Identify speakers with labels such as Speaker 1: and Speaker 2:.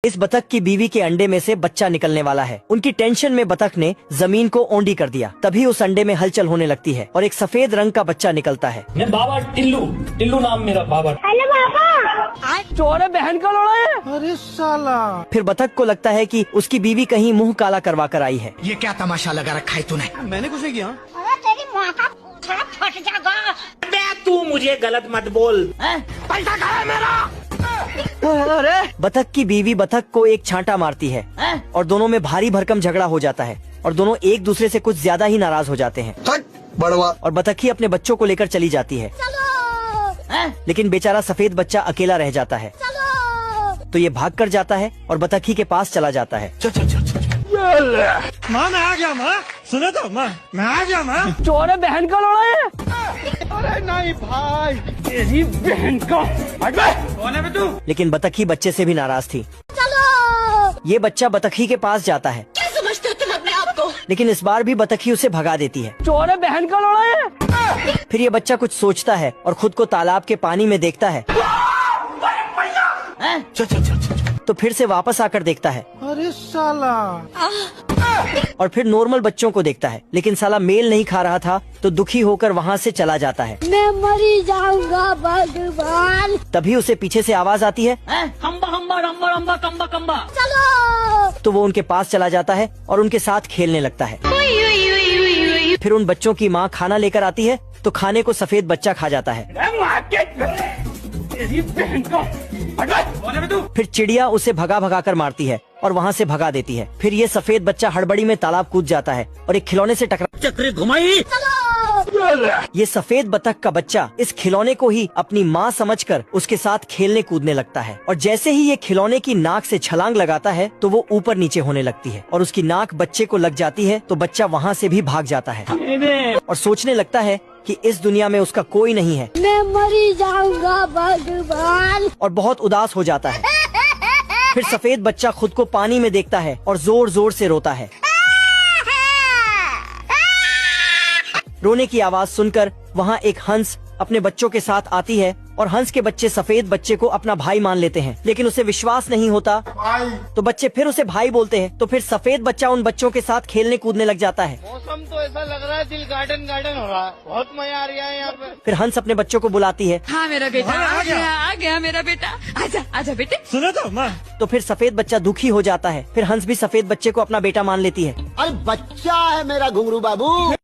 Speaker 1: इस बतख की बीवी के अंडे में से बच्चा निकलने वाला है। उनकी टेंशन में बतख ने जमीन को ओंडी कर दिया। तभी उस अंडे में हलचल होने लगती है और एक सफेद रंग का बच्चा निकलता है।
Speaker 2: मैं बाबा टिल्लू, टिल्लू नाम मेरा बाबा।
Speaker 3: हेलो बाबा।
Speaker 4: चोर है, बहन का लोड़ा है।
Speaker 5: अरे साला।
Speaker 1: फिर बतख को लगता है कि उसकी बीवी कहीं मुंह काला करवा कर आई है।
Speaker 5: ये क्या तमाशा लगा रखा है तूने? मैंने कुछ नहीं किया।
Speaker 3: अरे तेरी माँ का फट जाएगा।
Speaker 2: तू मुझे गलत मत बोल।
Speaker 5: पैसा कहाँ है मेरा?
Speaker 1: अरे बतख की बीवी बतख को एक छांटा मारती है और दोनों में भारी भरकम झगड़ा हो जाता है और दोनों एक दूसरे से कुछ ज्यादा ही नाराज हो जाते हैं।
Speaker 5: बड़वा।
Speaker 1: और बतखी अपने बच्चों को लेकर चली जाती है, लेकिन बेचारा सफेद बच्चा अकेला रह जाता है। तो ये भाग कर जाता है और बतखी के पास चला जाता है।
Speaker 5: चल चल चल चल। माँ मैं आ गया माँ, सुनो तो माँ मैं आ गया माँ।
Speaker 4: चोर है, बहन का लोड़ा है।
Speaker 5: अरे नहीं भाई,
Speaker 4: तेरी बहन का।
Speaker 5: कौन है बे तू?
Speaker 1: लेकिन बतखी बच्चे से भी नाराज थी। ये बच्चा बतखी के पास जाता है।
Speaker 3: क्या समझते हो तुम अपने आप को?
Speaker 1: लेकिन इस बार भी बतखी उसे भगा देती है।
Speaker 4: चोर है, बहन का लोड़ा है।
Speaker 1: फिर ये बच्चा कुछ सोचता है और खुद को तालाब के पानी में देखता है।
Speaker 5: चल चल चल चल।
Speaker 1: तो फिर से वापस आकर देखता है
Speaker 5: अरे साला।
Speaker 1: और फिर नॉर्मल बच्चों को देखता है, लेकिन साला मेल नहीं खा रहा था तो दुखी होकर वहाँ से चला जाता है।
Speaker 3: मैं मरी जाऊंगा भगवान।
Speaker 1: तभी उसे पीछे से आवाज आती है,
Speaker 4: हम्बा हम्बा रम्बा रम्बा कम्बा कम्बा।
Speaker 3: चलो।
Speaker 1: तो वो उनके पास चला जाता है और उनके साथ खेलने लगता है। फिर उन बच्चों की माँ खाना लेकर आती है तो खाने को सफेद बच्चा खा जाता है।
Speaker 4: तेरी बहन का।
Speaker 1: फिर चिड़िया उसे भगा भगा कर मारती है और वहाँ से भगा देती है। फिर ये सफेद बच्चा हड़बड़ी में तालाब कूद जाता है और एक खिलौने से टकरा।
Speaker 4: चक्री घुमाई।
Speaker 1: ये सफेद बतख का बच्चा इस खिलौने को ही अपनी माँ समझकर उसके साथ खेलने कूदने लगता है और जैसे ही ये खिलौने की नाक से छलांग लगाता है तो वो ऊपर नीचे होने लगती है और उसकी नाक बच्चे को लग जाती है तो बच्चा वहाँ से भी भाग जाता है और सोचने लगता है कि इस दुनिया में उसका कोई नहीं है।
Speaker 3: मैं मरी जाऊंगा भगवान।
Speaker 1: और बहुत उदास हो जाता है। फिर सफेद बच्चा खुद को पानी में देखता है और जोर जोर से रोता है। रोने की आवाज सुनकर वहाँ एक हंस अपने बच्चों के साथ आती है और हंस के बच्चे सफेद बच्चे को अपना भाई मान लेते हैं, लेकिन उसे विश्वास नहीं होता तो बच्चे फिर उसे भाई बोलते हैं। तो फिर सफेद बच्चा उन बच्चों के साथ खेलने कूदने लग जाता है।
Speaker 6: मौसम तो ऐसा लग रहा है दिल गार्डन गार्डन हो रहा है, बहुत मजा आ रहा है यहाँ पे।
Speaker 1: फिर हंस अपने बच्चों को बुलाती है।
Speaker 7: हाँ मेरा बेटा आ गया मेरा बेटा, आजा आजा बेटे।
Speaker 5: सुनो तो माँ।
Speaker 1: तो फिर सफेद बच्चा दुखी हो जाता है। फिर हंस भी सफेद बच्चे को अपना बेटा मान लेती है।
Speaker 8: अरे बच्चा है मेरा घुंगरू बाबू।